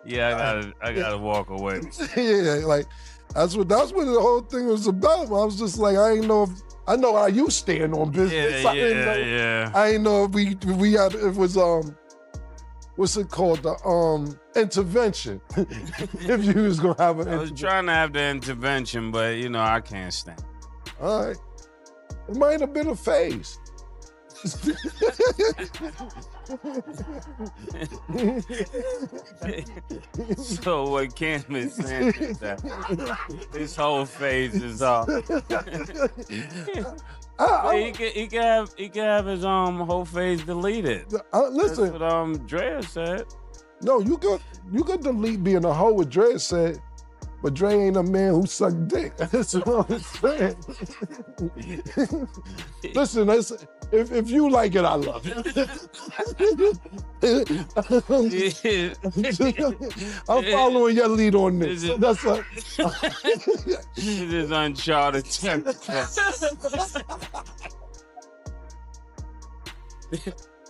Yeah, I gotta walk away. Yeah, like that's what the whole thing was about. I was just like, I know how you stand on business. Yeah. I didn't know if we had it was what's it called, the intervention. If you was gonna have an I was trying to have the intervention, but you know I can't stand. All right, it might have been a phase. So what Cam is saying is that this whole phase is off. He can have his whole phase deleted. Listen, that's what Drea said. No, you could delete being a hoe, what Dre said, but Dre ain't a man who sucked dick. That's what I'm saying. Listen, if you like it, I love it. I'm following your lead on this. That's what. This is uncharted territory.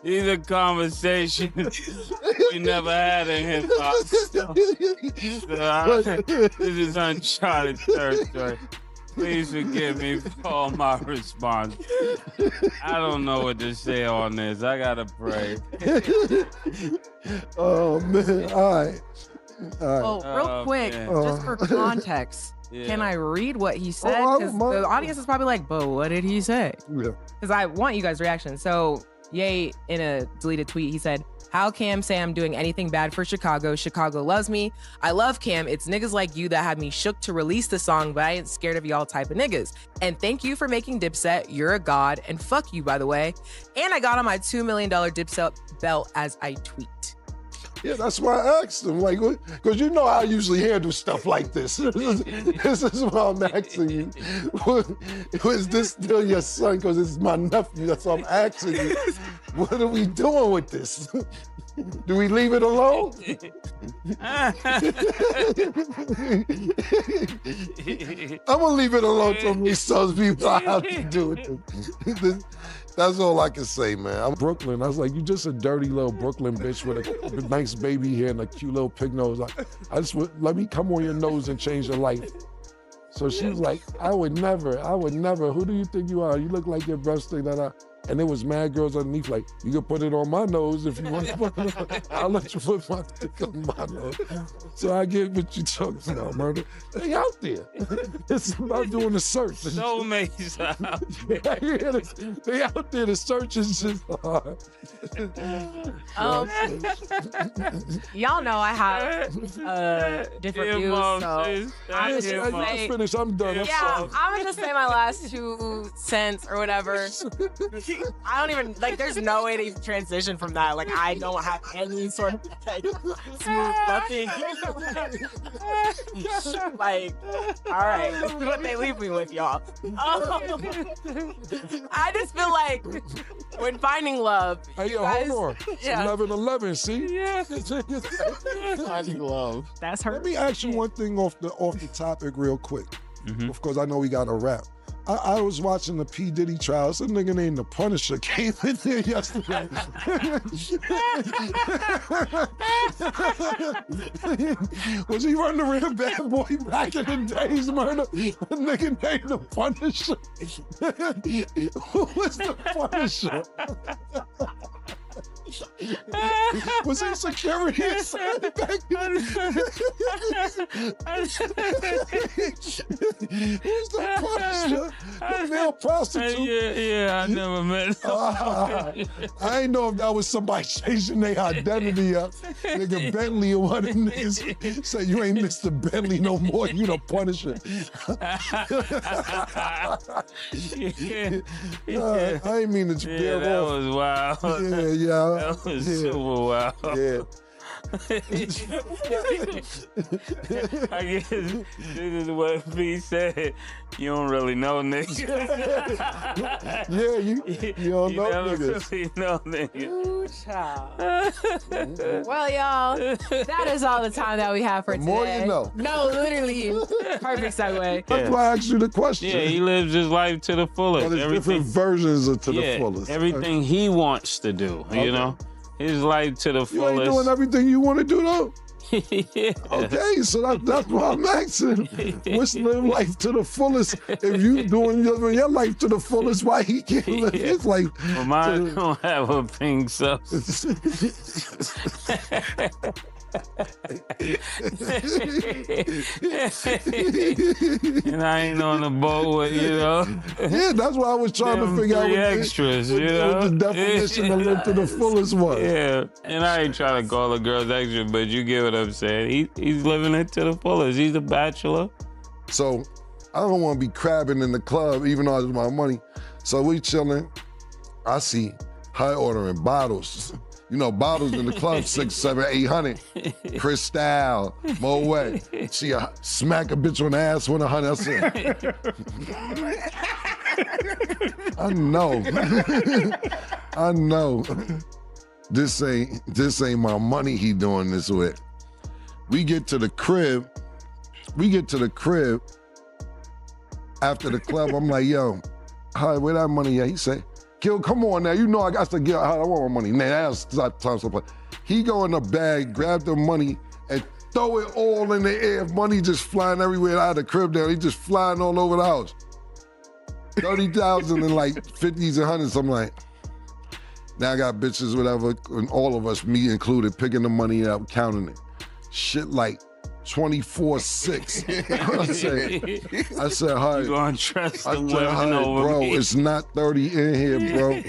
These are conversations we never had in hip hop. This is uncharted territory. Please forgive me for all my response. I don't know what to say on this. I gotta pray. Oh man! All right. Oh, real quick, just for context. Yeah. Can I read what he said? Because the audience is probably like, but what did he say? Yeah. Because I want you guys' reaction. So, Ye, in a deleted tweet, he said, how Cam say I'm doing anything bad for Chicago? Chicago loves me. I love Cam. It's niggas like you that had me shook to release the song, but I ain't scared of y'all type of niggas. And thank you for making Dipset. You're a god. And fuck you, by the way. And I got on my $2 million Dipset belt as I tweet. Yeah, that's why I asked him, like, because you know I usually handle stuff like this. This is why I'm asking you. Was this still your son? Because it's my nephew. That's why I'm asking you. What are we doing with this? Do we leave it alone? I'm gonna leave it alone till he tells me what I have to do with it. That's all I can say, man. I'm Brooklyn. I was like, you just a dirty little Brooklyn bitch with a nice baby hair and a cute little pig nose. Let me come on your nose and change your life. So she was like, I would never. Who do you think you are? You look like your best thing that and there was mad girls underneath like, you can put it on my nose if you want to put it on. I'll let you put my dick on my nose. So I get what you talking about, murder. They out there. It's about doing the search. Soulmates out. They out there, the search is just hard. Y'all know I have different views, so I'm just finished. I'm done. Yeah, I'm gonna just say my last 2 cents or whatever. I don't even, like, there's no way to even transition from that. Like, I don't have any sort of, like, smooth nothing. Like, all right, this is what they leave me with, y'all. I just feel like when finding love, hey, yo, hold on. It's 11:11, see? Yeah. Finding love. That's her. Let me ask you one thing off the topic real quick. Of course, I know we got to wrap. I was watching the P. Diddy trial. Some nigga named The Punisher came in there yesterday. Was he running around Bad Boy back in the days, murder? A nigga named The Punisher. Who was The Punisher? Was he security inside back then? Who's The Punisher? The male prostitute? Yeah, I never met him. I ain't know if that was somebody changing their identity up. Nigga Bentley or one of them niggas say you ain't Mr. Bentley no more, you The Punisher. I ain't mean to bear off. That was wild. Yeah. That was super wild. Yeah. I guess this is what V said. You don't really know niggas. Yeah, you don't know never niggas. really know niggas. Ooh, child. Well, y'all, that is all the time that we have for today. The more you know. No, literally. Perfect segue. That's why I asked you the question. Yeah, he lives his life to the fullest. There's different versions of to the fullest. Everything he wants to do, you know? His life to the You fullest. ain't doing everything you want to do, though? Yeah. Okay, so that's why I'm asking. What's live life to the fullest? If you doing your life to the fullest, why he can't live his life? Well, mine don't have a pink substance. And I ain't on the boat with, Yeah, that's why I was trying to figure out what extras, what the definition of live to the fullest was. Yeah, and I ain't trying to call the girls extra, but you get what I'm saying. He's living it to the fullest. He's a bachelor. So I don't want to be crabbing in the club, even though it's my money. So we chilling. I see her ordering bottles. Bottles in the club, 600, 700, 800. Cristal, Moet. She smack a bitch on the ass with 100. I said, I know. I know. This ain't my money he doing this with. We get to the crib. After the club, I'm like, yo, hi, where that money at? He say, Gil, come on now. I got to get, I want my money. Nah, that's not time to play. He go in the bag, grab the money, and throw it all in the air. Money just flying everywhere out of the crib down. He just flying all over the house. 30,000 and like 50s and 100s. I'm like, now I got bitches, whatever, and all of us, me included, picking the money up, counting it. Shit like 24-6. I said, hi. You gonna trust the women bro, over me? it's not 30 in here, bro.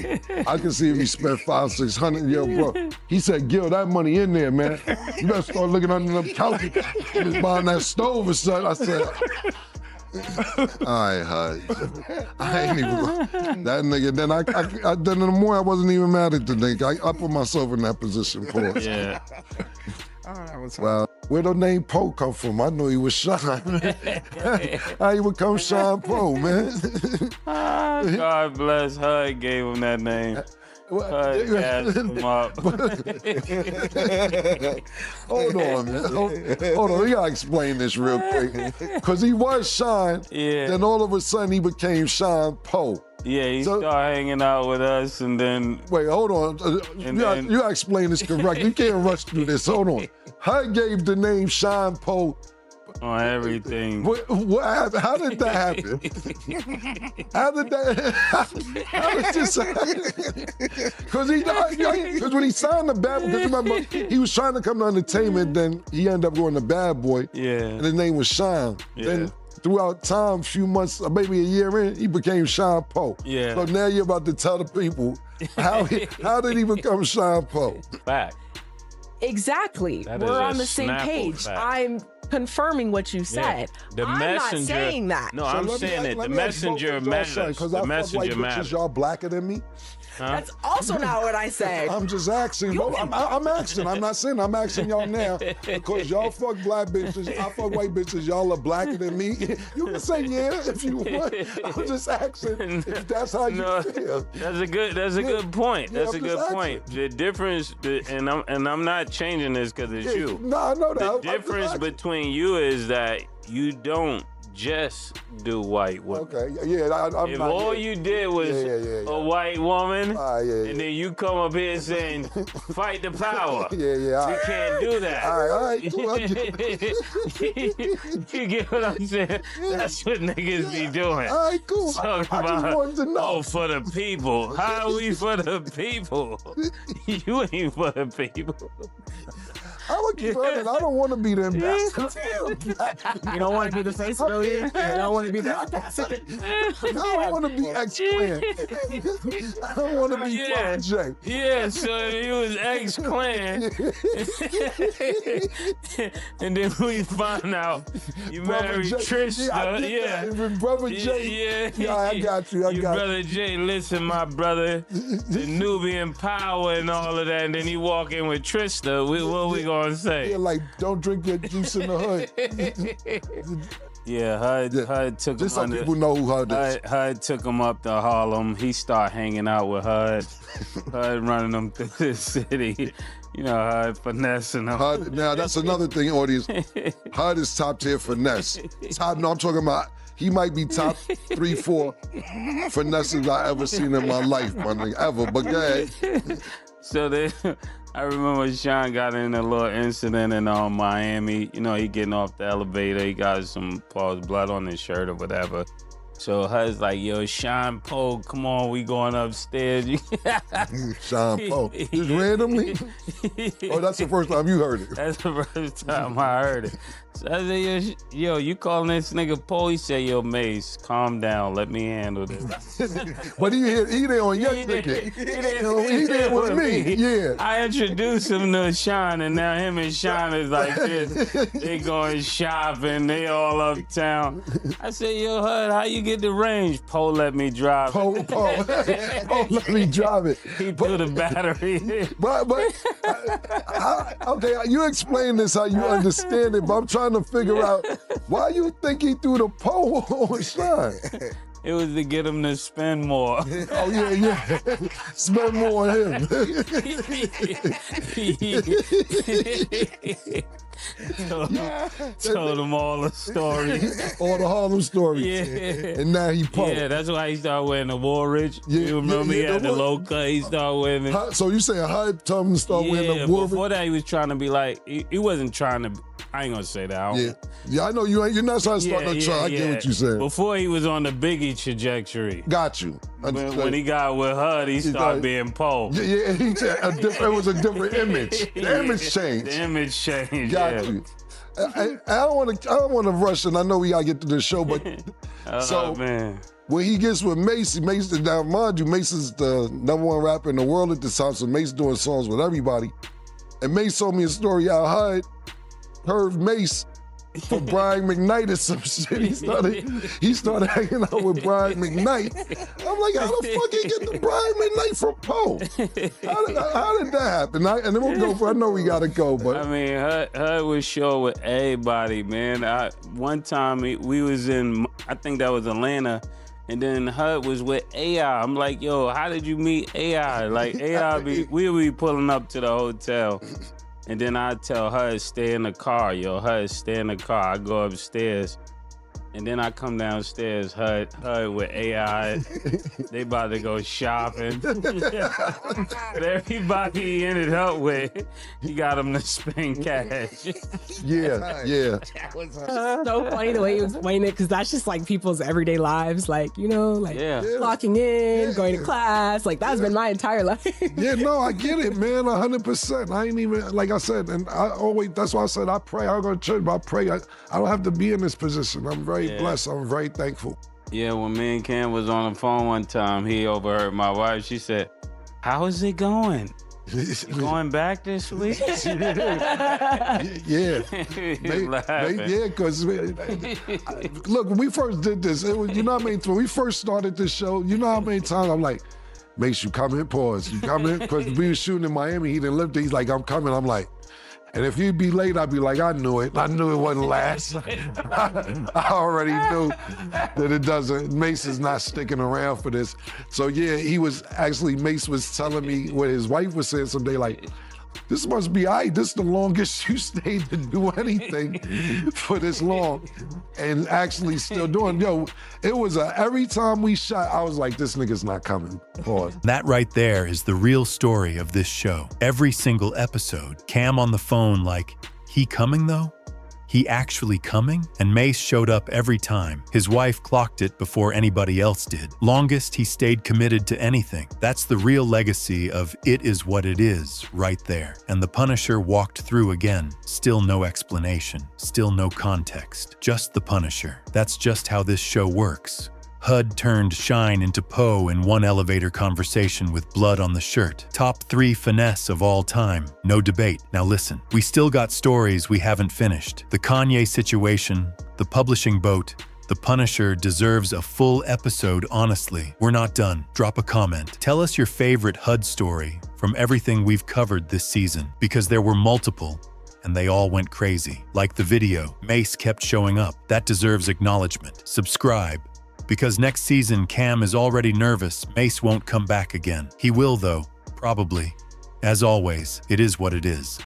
I can see if he spent 500, 600. Yo, bro. He said, Gil, that money in there, man. You better start looking under them couches. He was buying that stove or something. I said, all right, hi. I ain't even that nigga. Then in the morning, I wasn't even mad at the nigga. I put myself in that position for it. Yeah. Well, where the name Poe come from? I knew he was Sean. How he become Sean Poe, man? God bless her, gave him that name. HUD gassed him up. Hold on, man. Hold on, we gotta explain this real quick. Because he was Sean, then all of a sudden he became Sean Poe. Yeah, he started hanging out with us, and then... Wait, hold on. You gotta explain this correctly. You can't rush through this. Hold on. HUD gave the name Sean Poe on everything. What happened? How did that happen? How did this happen? Because when he signed the Bad Boy, because remember, he was trying to come to entertainment, then he ended up going to Bad Boy. Yeah. And his name was Sean. Yeah. Then throughout time, a few months, maybe a year in, he became Sean Poe. Yeah. So now you're about to tell the people how did he become Sean Poe? Fact. Exactly. That We're is on a the same Snapple page. fact. I'm confirming what you said. The I'm messenger, not saying that. No, I'm saying it. The messenger matters. The messenger matters. Y'all blacker than me. Huh? That's also not what I said. I'm just asking. I'm asking. I'm not saying I'm asking y'all now because y'all fuck black bitches. I fuck white bitches. Y'all are blacker than me. You can say yeah if you want. I'm just asking if that's how you feel. That's a good point. That's a good point. The difference, and I'm not changing this because it's you. No, I know that. The difference between you is that you don't just do white women. Okay, yeah. I'm if not, all you did was a white woman, and then you come up here saying, fight the power. You can't do that. All right. You get what I'm saying? That's what niggas be doing. All right, cool. Talking I about, just wanted to know. oh, for the people. How are we for the people? You ain't for the people. I would keep running. I don't want to be the ambassador. You don't want to be the face of it. You don't want to be the ambassador. I don't want to be ex-Clan. I don't want to be Pop J. Yeah, so he was ex-Clan. And then we find out you married Trista. Brother J. Yeah, I got you. Brother J, listen, my brother, the Nubian power and all of that. And then you walk in with Trista. What we gonna say? Yeah, like, don't drink your juice in the hood. Yeah, HUD took just him so people know who HUD is. HUD took him up to Harlem. He started hanging out with HUD. HUD running him through the city. You know, HUD finessing him. HUD, now, that's another thing, audience. HUD is top tier finesse. I'm talking about, he might be top 3, 4 finesses I ever seen in my life, my nigga, ever. But go ahead. So I remember Sean got in a little incident in Miami. You know, he getting off the elevator. He got some blood on his shirt or whatever. So HUD's like, yo, Sean Poe, come on, we going upstairs. Sean Poe. Just randomly? Oh, that's the first time you heard it. That's the first time I heard it. So I said, yo, you calling this nigga Poe? He said, yo, Mase, calm down. Let me handle this. But he there on your ticket. He there with me. Yeah. I introduced him to Sean, and now him and Sean is like this. They going shopping. They all uptown. I said, yo, HUD, how you get the range? Poe let me drive. Poe let me drive it. He threw the battery in. But okay, you explain this how you understand it, but I'm trying to figure out why you think he threw the Poe on Sean. It was to get him to spend more. Oh, yeah. Spend more on him. Told him all the stories. All the Harlem stories. Yeah. And now he Poe. Yeah, that's why he started wearing the Woolrich. You remember he had the low cut, he started wearing it. So you saying HUD told him to start wearing the Woolrich? Before that he was trying to be like, he wasn't trying to, I ain't gonna say that. Yeah, I know you ain't. You're not trying to start no try. I get what you saying. Before he was on the Biggie trajectory. Got you. When he got with HUD, he started being Poe. Yeah, it was a different image. The image changed. The image changed. Got you. I don't want to rush, and I know we gotta get to the show, but man. When he gets with Mase, now mind you, Mase is the #1 rapper in the world at this time, so Mase doing songs with everybody. And Mase told me a story how HUD heard Mase for Brian McKnight or some shit. He started hanging out with Brian McKnight. I'm like, how the fuck he get the Brian McKnight from Poe? How did that happen? And then we'll go for, I know we gotta go, but. I mean, HUD was sure with everybody, man. One time we was in, I think that was Atlanta, and then HUD was with AI. I'm like, yo, how did you meet AI? Like, AI, we'll be pulling up to the hotel. And then I tell HUD, stay in the car, yo. HUD, stay in the car. I go upstairs. And then I come downstairs, HUD with AI. They about to go shopping. But everybody he ended up with, he got them to spend cash. Yeah. That was so funny the way you explain it, because that's just like people's everyday lives, like, you know, like clocking in, going to class. Like, that's been my entire life. Yeah, no, I get it, man, 100%. I ain't even, like I said, and I always, that's why I said I pray. I don't go to church, but I pray. I don't have to be in this position. I'm very blessed. I'm very thankful. Yeah, when me and Cam was on the phone one time, he overheard my wife. She said, how is it going? You going back this week? Yeah, because look, when we first did this, it was, you know what I mean? When we first started this show, you know how many times I'm like, Mase, you come in, pause. You come in, because we were shooting in Miami. He didn't live there. He's like, I'm coming. I'm like, and if he'd be late, I'd be like, I knew it. I knew it wasn't last. I already knew that it doesn't. Mase is not sticking around for this. So yeah, Mase was telling me what his wife was saying someday, like, this must be this is the longest you stayed to do anything for this long. And actually still doing, it was every time we shot, I was like, this nigga's not coming. Pause. That right there is the real story of this show. Every single episode, Cam on the phone like, he coming though? He actually coming? And Mase showed up every time. His wife clocked it before anybody else did. Longest he stayed committed to anything. That's the real legacy of It Is What It Is right there. And the Punisher walked through again. Still no explanation. Still no context. Just the Punisher. That's just how this show works. HUD turned Shine into Poe in one elevator conversation with blood on the shirt. Top 3 finesse of all time. No debate. Now listen, we still got stories we haven't finished. The Kanye situation, the publishing boat, the Punisher deserves a full episode, honestly. We're not done. Drop a comment. Tell us your favorite HUD story from everything we've covered this season, because there were multiple, and they all went crazy. Like the video, Mase kept showing up. That deserves acknowledgement. Subscribe. Because next season, Cam is already nervous. Mase won't come back again. He will, though. Probably. As always, it is what it is.